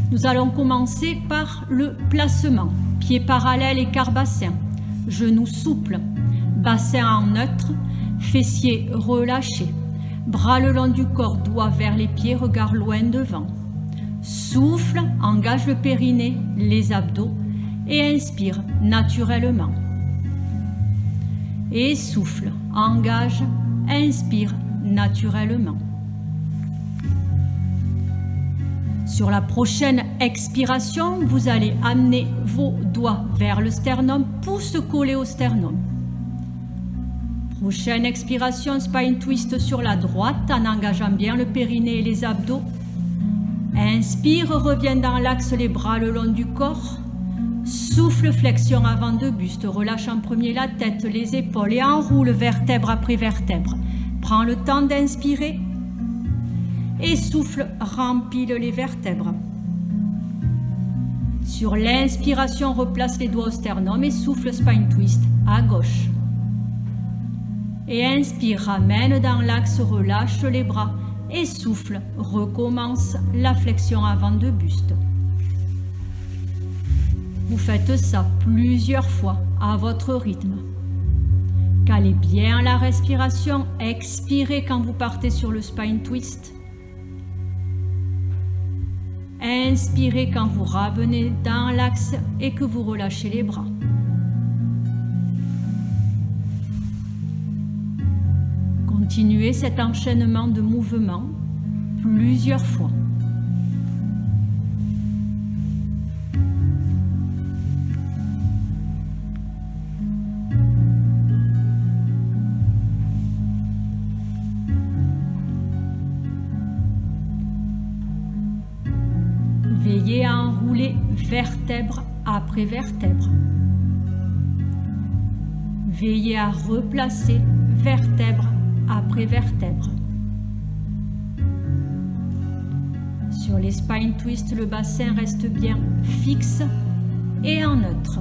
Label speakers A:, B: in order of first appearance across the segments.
A: Nous allons commencer par le placement. Pieds parallèles et quart-bassin, genoux souples, bassin en neutre, fessiers relâchés, bras le long du corps, doigts vers les pieds, regard loin devant. Souffle, engage le périnée, les abdos et inspire naturellement. Et souffle, engage, inspire naturellement. Sur la prochaine expiration, vous allez amener vos doigts vers le sternum, pouce collé au sternum. Prochaine expiration, spine twist sur la droite en engageant bien le périnée et les abdos. Inspire, reviens dans l'axe, les bras le long du corps. Souffle, flexion avant de buste, relâche en premier la tête, les épaules et enroule vertèbre après vertèbre. Prends le temps d'inspirer. Et souffle, rempile les vertèbres. Sur l'inspiration, replace les doigts au sternum et souffle spine twist à gauche. Et inspire, ramène dans l'axe, relâche les bras et souffle, recommence la flexion avant de buste. Vous faites ça plusieurs fois à votre rythme. Calez bien la respiration, expirez quand vous partez sur le spine twist. Inspirez quand vous revenez dans l'axe et que vous relâchez les bras. Continuez cet enchaînement de mouvements plusieurs fois. Veillez à enrouler vertèbre après vertèbre. Veillez à replacer vertèbre après vertèbre. Sur les spine twists, le bassin reste bien fixe et en neutre.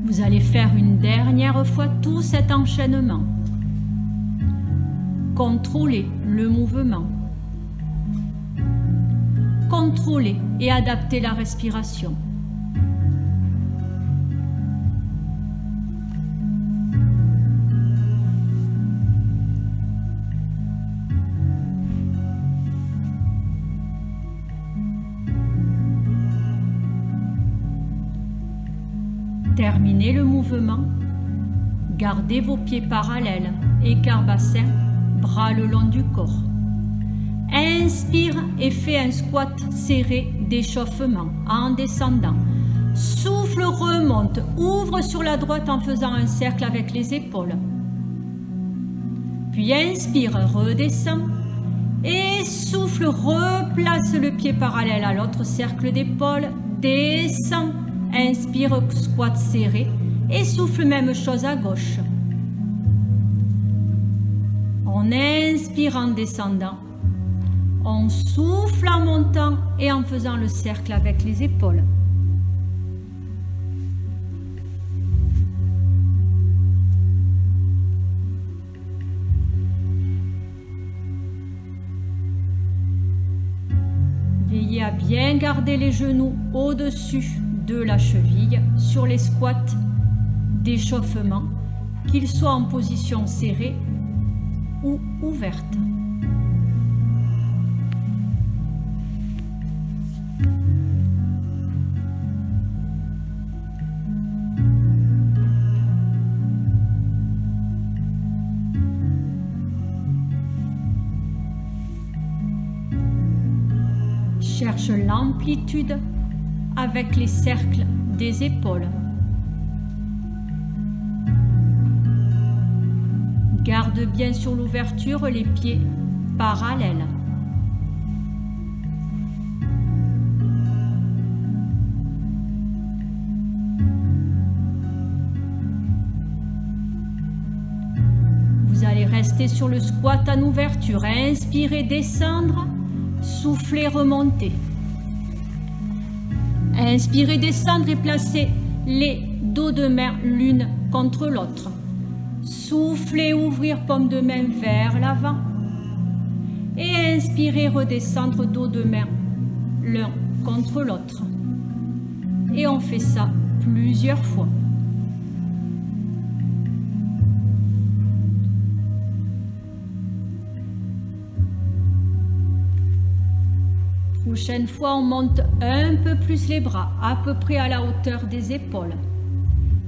A: Vous allez faire une dernière fois tout cet enchaînement. Contrôlez le mouvement. Contrôlez et adaptez la respiration. Terminez le mouvement. Gardez vos pieds parallèles, écart bassin, bras le long du corps. Inspire et fais un squat serré d'échauffement en descendant. Souffle, remonte, ouvre sur la droite en faisant un cercle avec les épaules. Puis inspire, redescend et souffle, replace le pied parallèle à l'autre, cercle d'épaule, descend. Inspire, squat serré et souffle, même chose à gauche. On inspire en descendant, on souffle en montant et en faisant le cercle avec les épaules. Veillez à bien garder les genoux au-dessus de la cheville sur les squats d'échauffement, qu'ils soient en position serrée ou ouverte. Cherche l'amplitude avec les cercles des épaules. Garde bien sur l'ouverture les pieds parallèles. Vous allez rester sur le squat en ouverture. Inspirez, descendre. Soufflez, remonter. Inspirez, descendre et placez les dos de main l'une contre l'autre. Soufflez, ouvrir paume de main vers l'avant. Et inspirez, redescendre, dos de main l'un contre l'autre. Et on fait ça plusieurs fois. Prochaine fois, on monte un peu plus les bras, à peu près à la hauteur des épaules.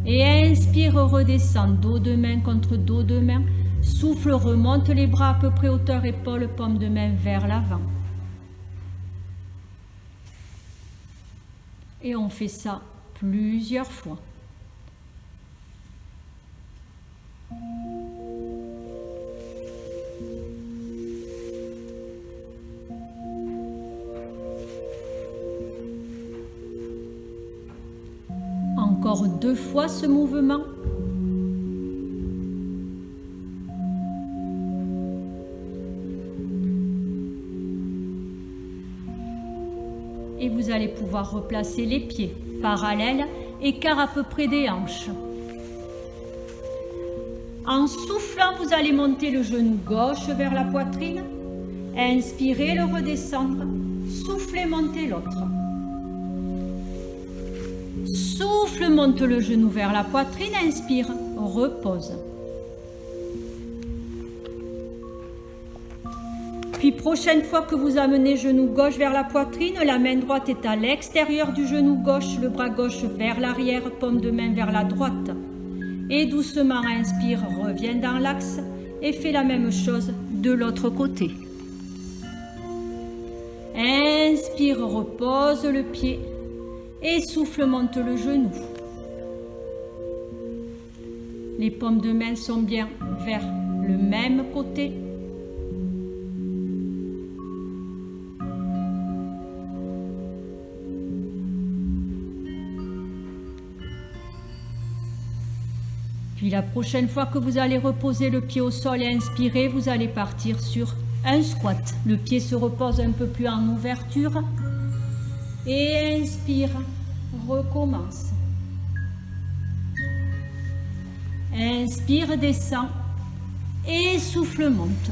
A: Et inspire, redescend, dos de main contre dos de main. Souffle, remonte les bras à peu près hauteur épaule, paume de main vers l'avant. Et on fait ça plusieurs fois. Encore 2 fois ce mouvement. Et vous allez pouvoir replacer les pieds parallèles, écart à peu près des hanches. En soufflant, vous allez monter le genou gauche vers la poitrine. Inspirez, le redescendre. Soufflez, montez l'autre. Souffle, monte le genou vers la poitrine, inspire, repose. Puis prochaine fois que vous amenez genou gauche vers la poitrine, la main droite est à l'extérieur du genou gauche, le bras gauche vers l'arrière, paume de main vers la droite. Et doucement inspire, reviens dans l'axe et fais la même chose de l'autre côté. Inspire, repose le pied. Et souffle, monte le genou. Les paumes de main sont bien vers le même côté. Puis la prochaine fois que vous allez reposer le pied au sol et inspirer, vous allez partir sur un squat. Le pied se repose un peu plus en ouverture. Et inspire, recommence. Inspire, descend et souffle, monte.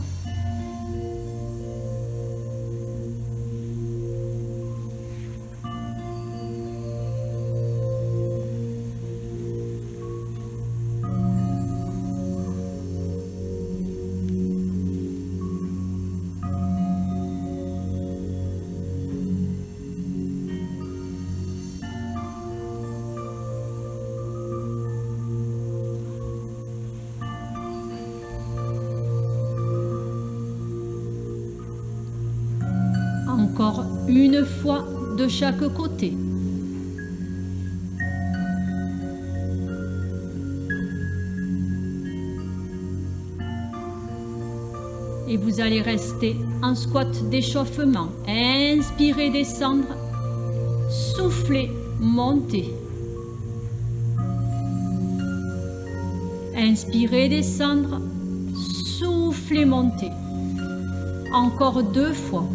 A: Encore une fois de chaque côté. Et vous allez rester en squat d'échauffement. Inspirez, descendre. Soufflez, monter. Inspirez, descendre. Soufflez, monter. Encore 2 fois.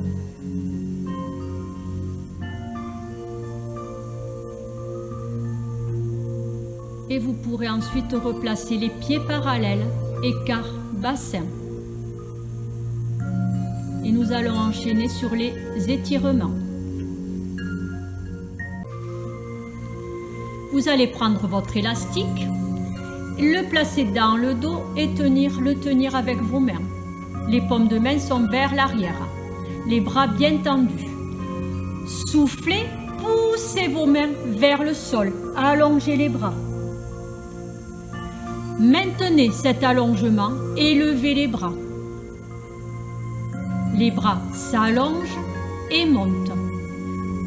A: Et vous pourrez ensuite replacer les pieds parallèles, écart bassin. Et nous allons enchaîner sur les étirements. Vous allez prendre votre élastique, le placer dans le dos et le tenir avec vos mains. Les paumes de main sont vers l'arrière, les bras bien tendus. Soufflez, poussez vos mains vers le sol, allongez les bras. Maintenez cet allongement et levez les bras. Les bras s'allongent et montent.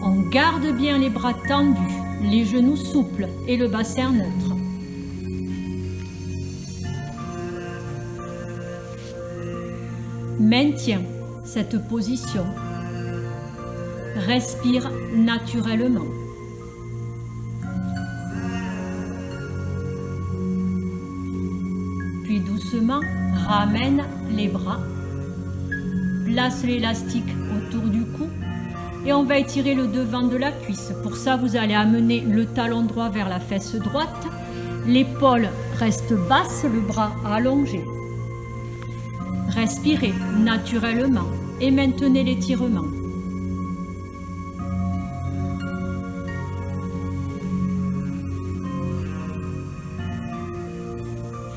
A: On garde bien les bras tendus, les genoux souples et le bassin neutre. Maintiens cette position. Respire naturellement. Puis doucement, ramène les bras. Place l'élastique autour du cou et on va étirer le devant de la cuisse. Pour ça, vous allez amener le talon droit vers la fesse droite. L'épaule reste basse, le bras allongé. Respirez naturellement et maintenez l'étirement.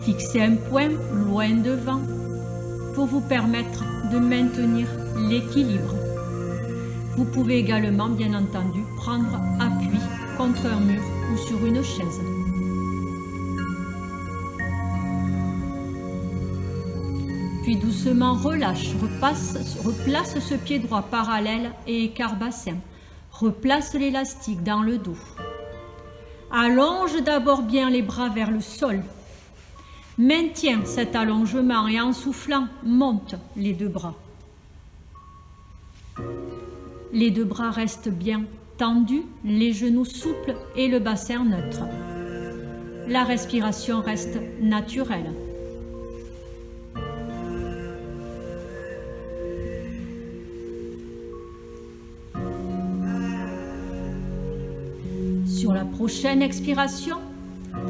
A: Fixez un point loin devant pour vous permettre de maintenir l'équilibre. Vous pouvez également, bien entendu, prendre appui contre un mur ou sur une chaise. Puis doucement relâche, replace ce pied droit parallèle et écart bassin. Replace l'élastique dans le dos. Allonge d'abord bien les bras vers le sol. Maintiens cet allongement et en soufflant, monte les deux bras. Les deux bras restent bien tendus, les genoux souples et le bassin neutre. La respiration reste naturelle. Sur la prochaine expiration,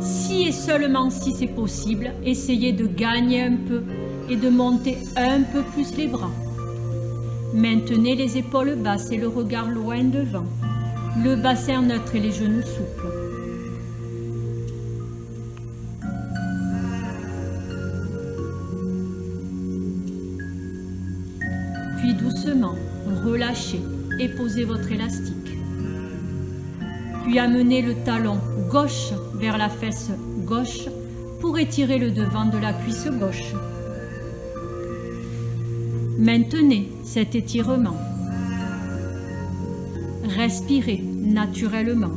A: si et seulement si c'est possible, essayez de gagner un peu et de monter un peu plus les bras. Maintenez les épaules basses et le regard loin devant, le bassin neutre et les genoux souples. Puis doucement, relâchez et posez votre élastique. Puis amenez le talon gauche vers la fesse gauche pour étirer le devant de la cuisse gauche. Maintenez cet étirement. Respirez naturellement.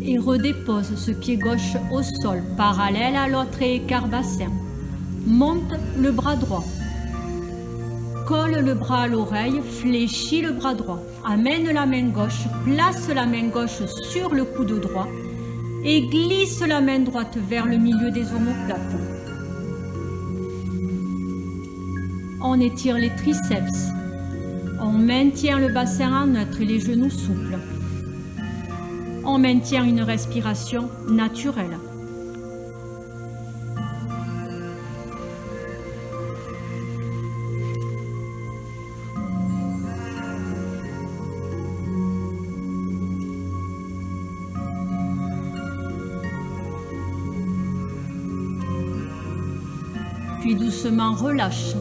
A: Et redépose ce pied gauche au sol, parallèle à l'autre et écart bassin. Monte le bras droit. Colle le bras à l'oreille, fléchis le bras droit. Amène la main gauche, place la main gauche sur le coude droit et glisse la main droite vers le milieu des omoplates. On étire les triceps. On maintient le bassin en neutre et les genoux souples. On maintient une respiration naturelle. Puis doucement relâche.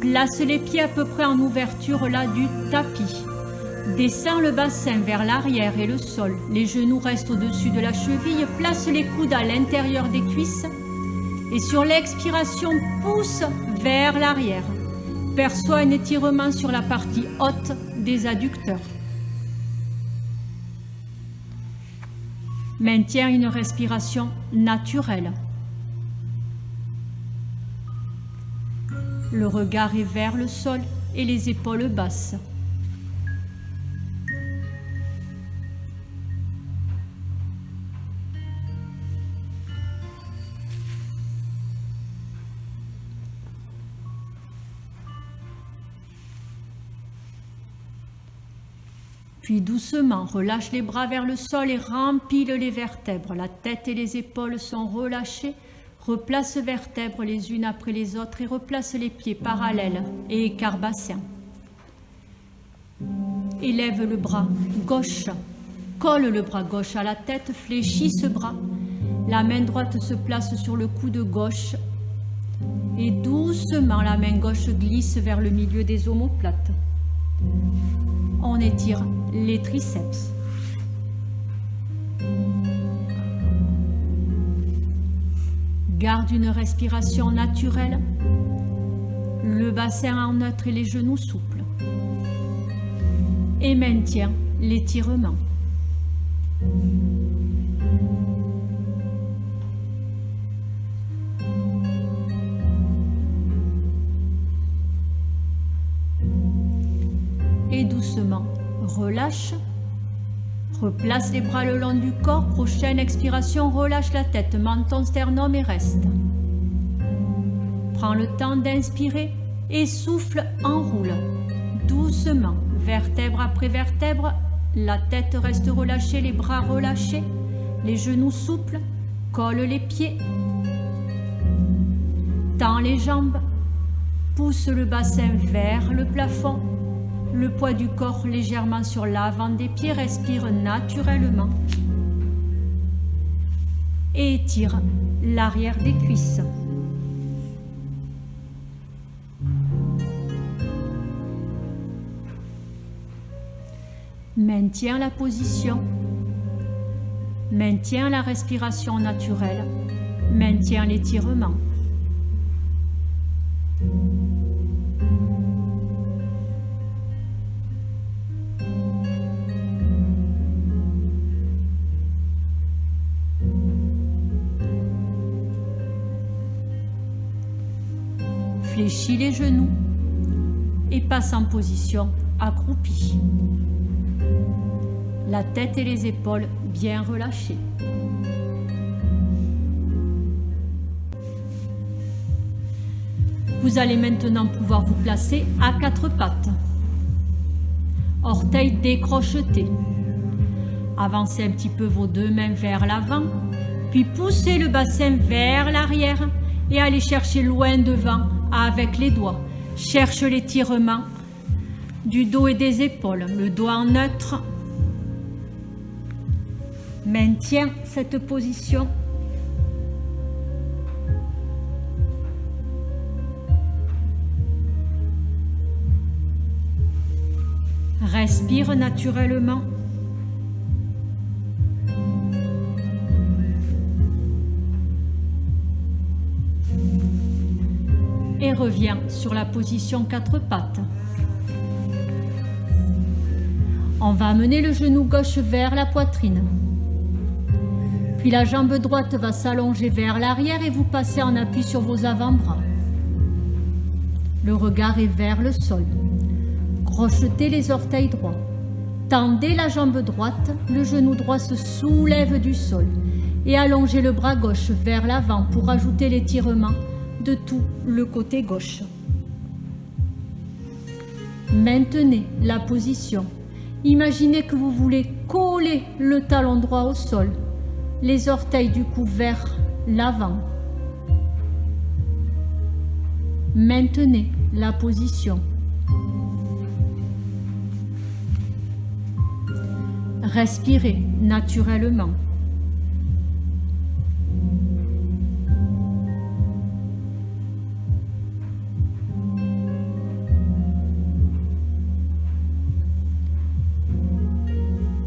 A: Place les pieds à peu près en ouverture là du tapis. Descends le bassin vers l'arrière et le sol. Les genoux restent au-dessus de la cheville. Place les coudes à l'intérieur des cuisses. Et sur l'expiration, pousse vers l'arrière. Perçois un étirement sur la partie haute des adducteurs. Maintiens une respiration naturelle. Le regard est vers le sol et les épaules basses. Puis doucement, relâche les bras vers le sol et rempile les vertèbres. La tête et les épaules sont relâchées. Replace vertèbres les unes après les autres et replace les pieds parallèles et écart bassin. Élève le bras gauche. Colle le bras gauche à la tête, fléchis ce bras. La main droite se place sur le coude gauche et doucement la main gauche glisse vers le milieu des omoplates. On étire les triceps. Garde une respiration naturelle, le bassin en neutre et les genoux souples. Et maintiens l'étirement. Et doucement, relâche. Replace les bras le long du corps. Prochaine expiration, relâche la tête, menton, sternum et reste. Prends le temps d'inspirer et souffle, enroule. Doucement, vertèbre après vertèbre, la tête reste relâchée, les bras relâchés, les genoux souples, colle les pieds. Tends les jambes, pousse le bassin vers le plafond. Le poids du corps légèrement sur l'avant des pieds, respire naturellement. Et étire l'arrière des cuisses. Maintiens la position. Maintiens la respiration naturelle. Maintiens l'étirement. Fléchis les genoux et passe en position accroupie. La tête et les épaules bien relâchées. Vous allez maintenant pouvoir vous placer à quatre pattes. Orteils décrochetés. Avancez un petit peu vos deux mains vers l'avant, puis poussez le bassin vers l'arrière et allez chercher loin devant avec les doigts. Cherche l'étirement du dos et des épaules, le dos en neutre. Maintiens cette position. Respire naturellement. Et reviens sur la position quatre pattes. On va amener le genou gauche vers la poitrine. Puis la jambe droite va s'allonger vers l'arrière et vous passez en appui sur vos avant-bras. Le regard est vers le sol. Crochetez les orteils droits. Tendez la jambe droite, le genou droit se soulève du sol et allongez le bras gauche vers l'avant pour ajouter l'étirement de tout le côté gauche. Maintenez la position. Imaginez que vous voulez coller le talon droit au sol, les orteils du cou vers l'avant. Maintenez la position. Respirez naturellement.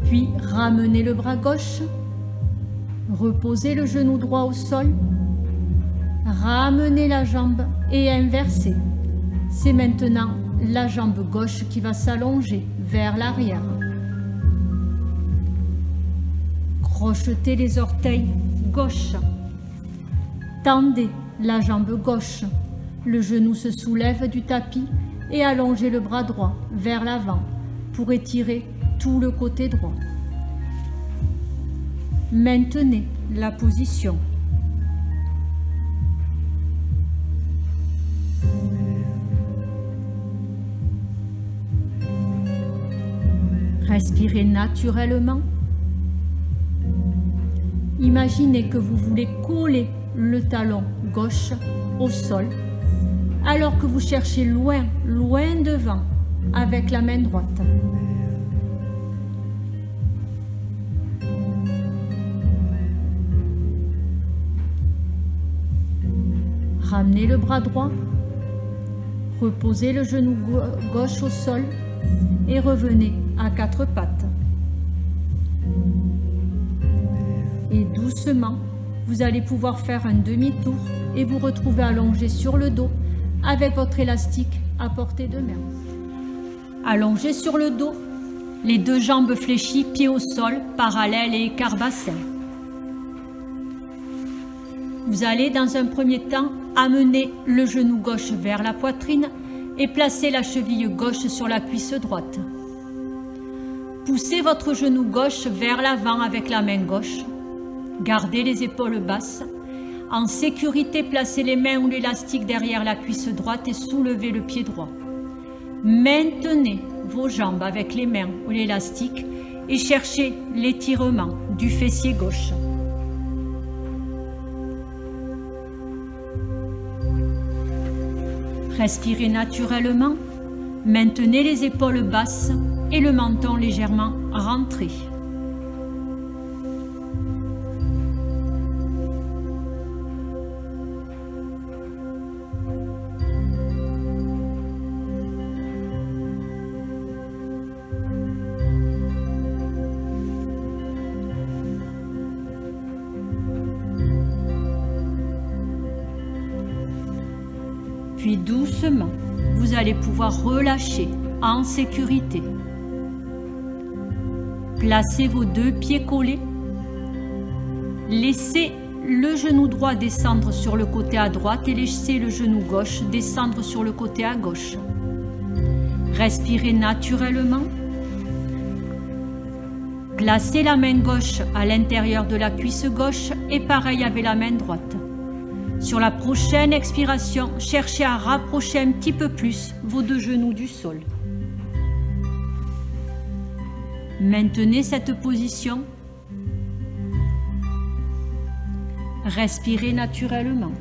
A: Puis ramenez le bras gauche, reposez le genou droit au sol, ramenez la jambe et inversez. C'est maintenant la jambe gauche qui va s'allonger vers l'arrière. Crochetez les orteils gauche. Tendez la jambe gauche. Le genou se soulève du tapis et allongez le bras droit vers l'avant pour étirer tout le côté droit. Maintenez la position. Respirez naturellement. Imaginez que vous voulez coller le talon gauche au sol alors que vous cherchez loin, loin devant avec la main droite. Ramenez le bras droit, reposez le genou gauche au sol et revenez à quatre pattes. Et doucement, vous allez pouvoir faire un demi-tour et vous retrouver allongé sur le dos avec votre élastique à portée de main. Allongé sur le dos, les deux jambes fléchies, pieds au sol, parallèles et écart bassin. Vous allez dans un premier temps amener le genou gauche vers la poitrine et placer la cheville gauche sur la cuisse droite. Poussez votre genou gauche vers l'avant avec la main gauche. Gardez les épaules basses. En sécurité, placez les mains ou l'élastique derrière la cuisse droite et soulevez le pied droit. Maintenez vos jambes avec les mains ou l'élastique et cherchez l'étirement du fessier gauche. Respirez naturellement. Maintenez les épaules basses et le menton légèrement rentré. Puis doucement, vous allez pouvoir relâcher en sécurité. Placez vos deux pieds collés. Laissez le genou droit descendre sur le côté à droite et laissez le genou gauche descendre sur le côté à gauche. Respirez naturellement. Placez la main gauche à l'intérieur de la cuisse gauche et pareil avec la main droite. Sur la prochaine expiration, cherchez à rapprocher un petit peu plus vos deux genoux du sol. Maintenez cette position. Respirez naturellement.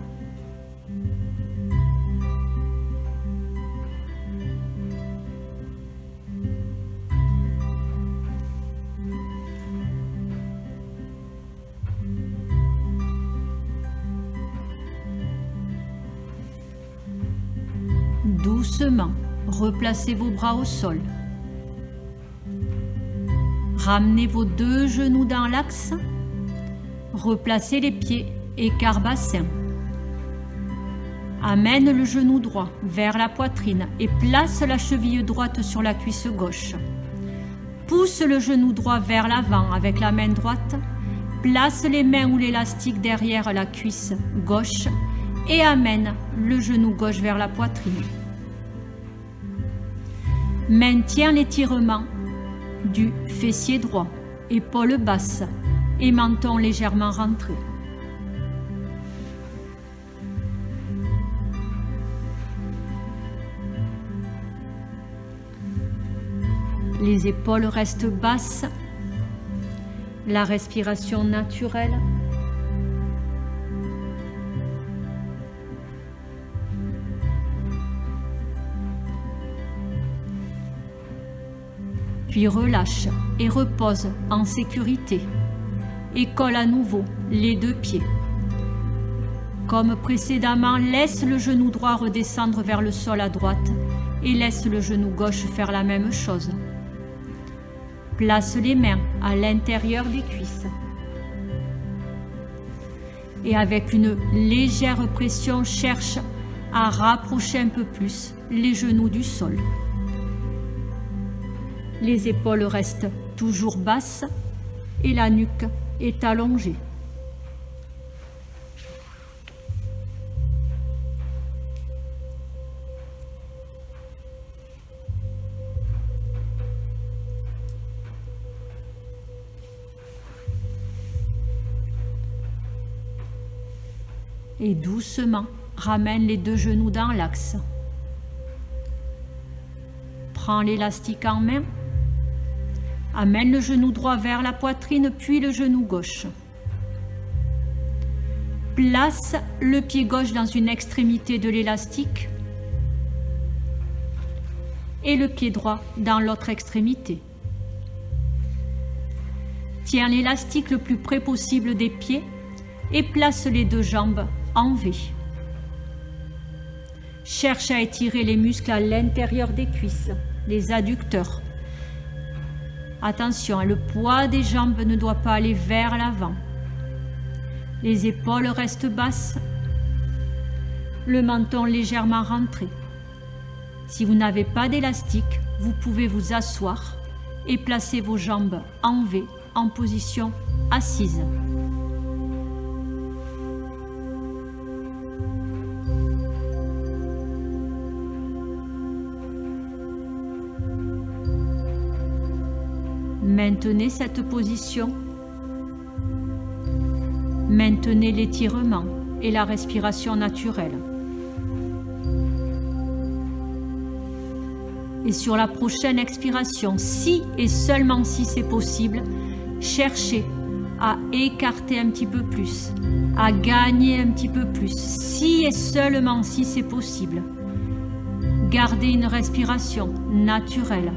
A: Doucement, replacez vos bras au sol. Ramenez vos deux genoux dans l'axe. Replacez les pieds, écart bassin. Amène le genou droit vers la poitrine et place la cheville droite sur la cuisse gauche. Pousse le genou droit vers l'avant avec la main droite. Place les mains ou l'élastique derrière la cuisse gauche et amène le genou gauche vers la poitrine. Maintiens l'étirement du fessier droit, épaules basses et menton légèrement rentré. Les épaules restent basses, la respiration naturelle. Puis relâche et repose en sécurité et colle à nouveau les deux pieds. Comme précédemment, laisse le genou droit redescendre vers le sol à droite et laisse le genou gauche faire la même chose. Place les mains à l'intérieur des cuisses. Et avec une légère pression, cherche à rapprocher un peu plus les genoux du sol. Les épaules restent toujours basses et la nuque est allongée. Et doucement, ramène les deux genoux dans l'axe. Prends l'élastique en main. Amène le genou droit vers la poitrine, puis le genou gauche. Place le pied gauche dans une extrémité de l'élastique et le pied droit dans l'autre extrémité. Tiens l'élastique le plus près possible des pieds et place les deux jambes en V. Cherche à étirer les muscles à l'intérieur des cuisses, les adducteurs. Attention, le poids des jambes ne doit pas aller vers l'avant. Les épaules restent basses, le menton légèrement rentré. Si vous n'avez pas d'élastique, vous pouvez vous asseoir et placer vos jambes en V en position assise. Maintenez cette position. Maintenez l'étirement et la respiration naturelle. Et sur la prochaine expiration, si et seulement si c'est possible, cherchez à écarter un petit peu plus, à gagner un petit peu plus, si et seulement si c'est possible. Gardez une respiration naturelle.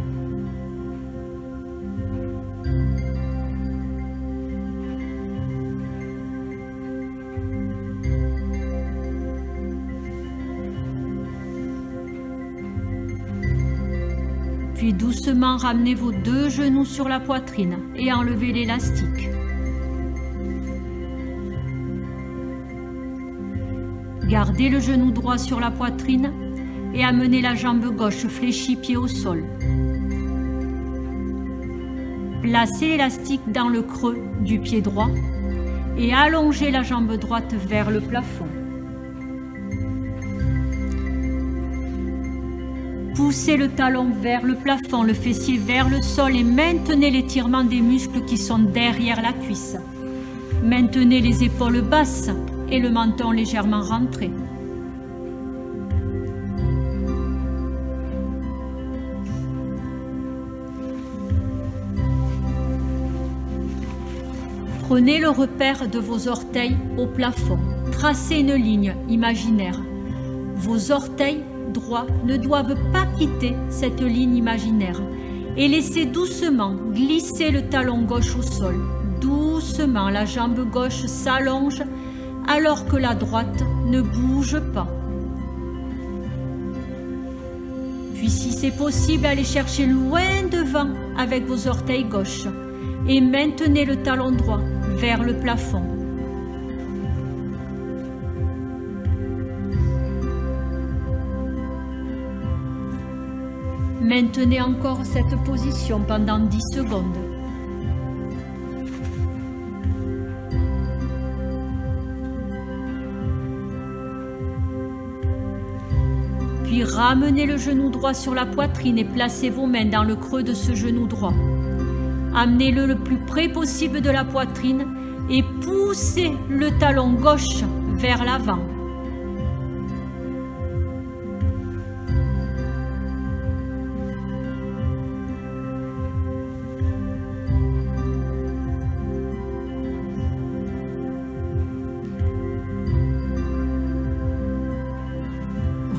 A: Puis doucement ramenez vos deux genoux sur la poitrine et enlevez l'élastique. Gardez le genou droit sur la poitrine et amenez la jambe gauche fléchie pied au sol. Placez l'élastique dans le creux du pied droit et allongez la jambe droite vers le plafond. Poussez le talon vers le plafond, le fessier vers le sol et maintenez l'étirement des muscles qui sont derrière la cuisse. Maintenez les épaules basses et le menton légèrement rentré. Prenez le repère de vos orteils au plafond. Tracez une ligne imaginaire. Vos orteils droits ne doivent pas quitter cette ligne imaginaire et laissez doucement glisser le talon gauche au sol. Doucement, la jambe gauche s'allonge alors que la droite ne bouge pas. Puis si c'est possible, allez chercher loin devant avec vos orteils gauches et maintenez le talon droit vers le plafond. Maintenez encore cette position pendant 10 secondes. Puis ramenez le genou droit sur la poitrine et placez vos mains dans le creux de ce genou droit. Amenez-le le plus près possible de la poitrine et poussez le talon gauche vers l'avant.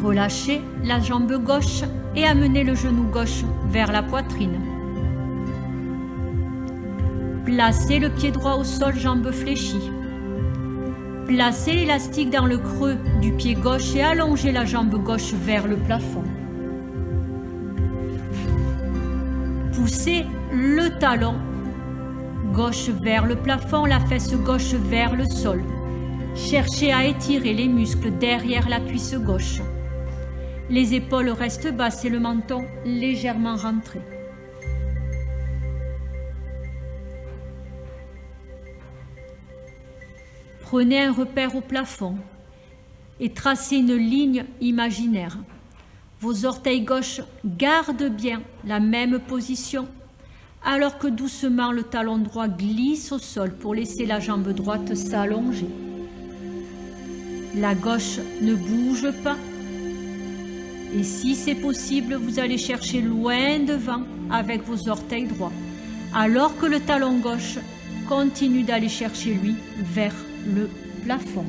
A: Relâchez la jambe gauche et amenez le genou gauche vers la poitrine. Placez le pied droit au sol, jambe fléchie. Placez l'élastique dans le creux du pied gauche et allongez la jambe gauche vers le plafond. Poussez le talon gauche vers le plafond, la fesse gauche vers le sol. Cherchez à étirer les muscles derrière la cuisse gauche. Les épaules restent basses et le menton légèrement rentré. Prenez un repère au plafond et tracez une ligne imaginaire. Vos orteils gauches gardent bien la même position, alors que doucement le talon droit glisse au sol pour laisser la jambe droite s'allonger. La gauche ne bouge pas. Et si c'est possible, vous allez chercher loin devant avec vos orteils droits, alors que le talon gauche continue d'aller chercher lui vers le plafond.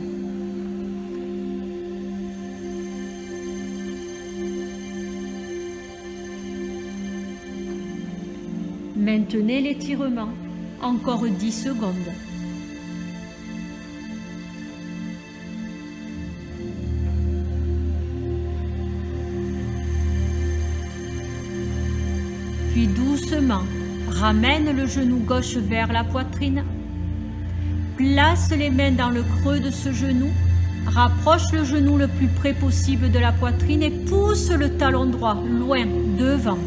A: Maintenez l'étirement, encore 10 secondes. Puis doucement, ramène le genou gauche vers la poitrine. Place les mains dans le creux de ce genou. Rapproche le genou le plus près possible de la poitrine et pousse le talon droit loin devant.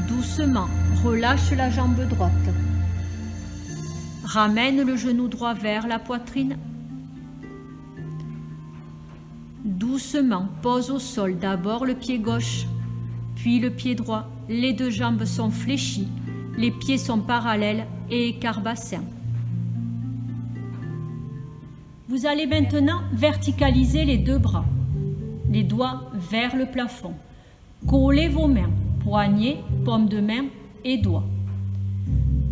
A: Doucement, relâche la jambe droite. Ramène le genou droit vers la poitrine. Doucement, pose au sol d'abord le pied gauche, puis le pied droit. Les deux jambes sont fléchies, les pieds sont parallèles et écart bassin. Vous allez maintenant verticaliser les deux bras, les doigts vers le plafond. Collez vos mains, poignets, paume de main et doigts.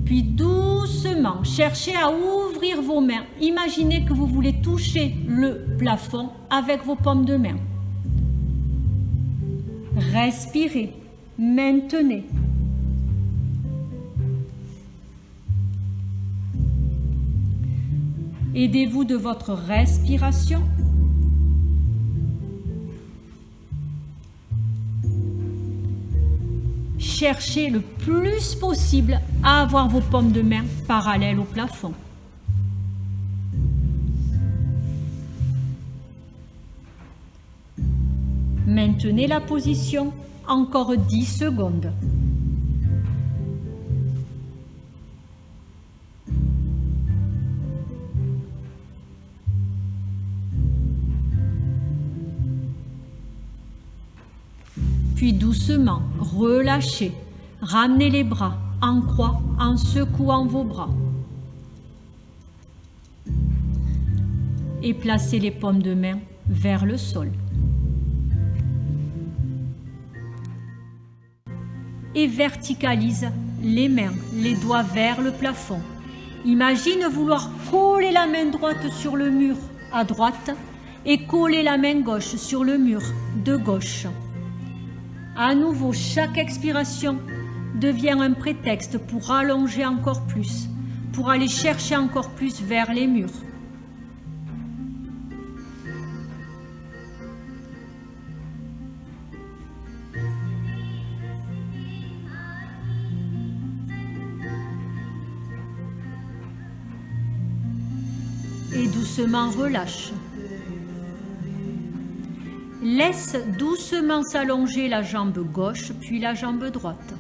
A: Puis doucement, cherchez à ouvrir vos mains. Imaginez que vous voulez toucher le plafond avec vos paumes de main. Respirez, maintenez. Aidez-vous de votre respiration. Cherchez le plus possible à avoir vos paumes de main parallèles au plafond. Maintenez la position encore 10 secondes. Puis doucement, relâchez. Ramenez les bras en croix en secouant vos bras. Et placez les paumes de main vers le sol. Et verticalise les mains, les doigts vers le plafond. Imagine vouloir coller la main droite sur le mur à droite et coller la main gauche sur le mur de gauche. À nouveau, chaque expiration devient un prétexte pour allonger encore plus, pour aller chercher encore plus vers les murs. Et doucement relâche. Laisse doucement s'allonger la jambe gauche, puis la jambe droite.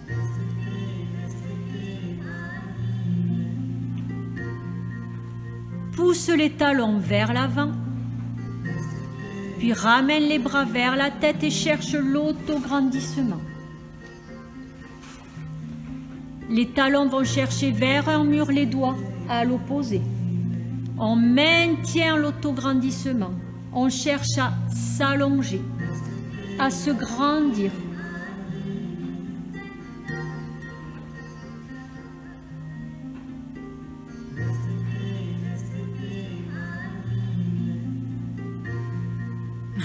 A: Pousse les talons vers l'avant, puis ramène les bras vers la tête et cherche l'autograndissement. Les talons vont chercher vers un mur, les doigts à l'opposé. On maintient l'autograndissement. On cherche à s'allonger, à se grandir.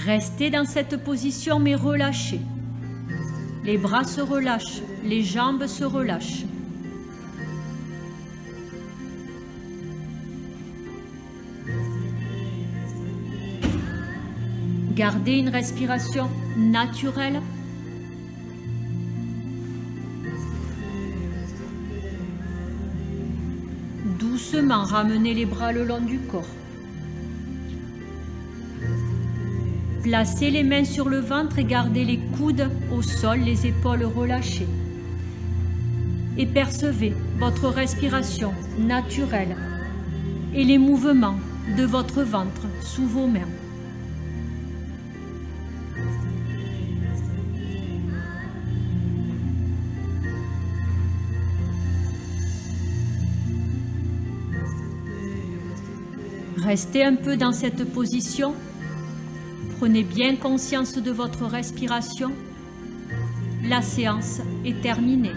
A: Restez dans cette position mais relâchez. Les bras se relâchent, les jambes se relâchent. Gardez une respiration naturelle. Doucement, ramenez les bras le long du corps. Placez les mains sur le ventre et gardez les coudes au sol, les épaules relâchées. Et percevez votre respiration naturelle et les mouvements de votre ventre sous vos mains. Restez un peu dans cette position. Prenez bien conscience de votre respiration. La séance est terminée.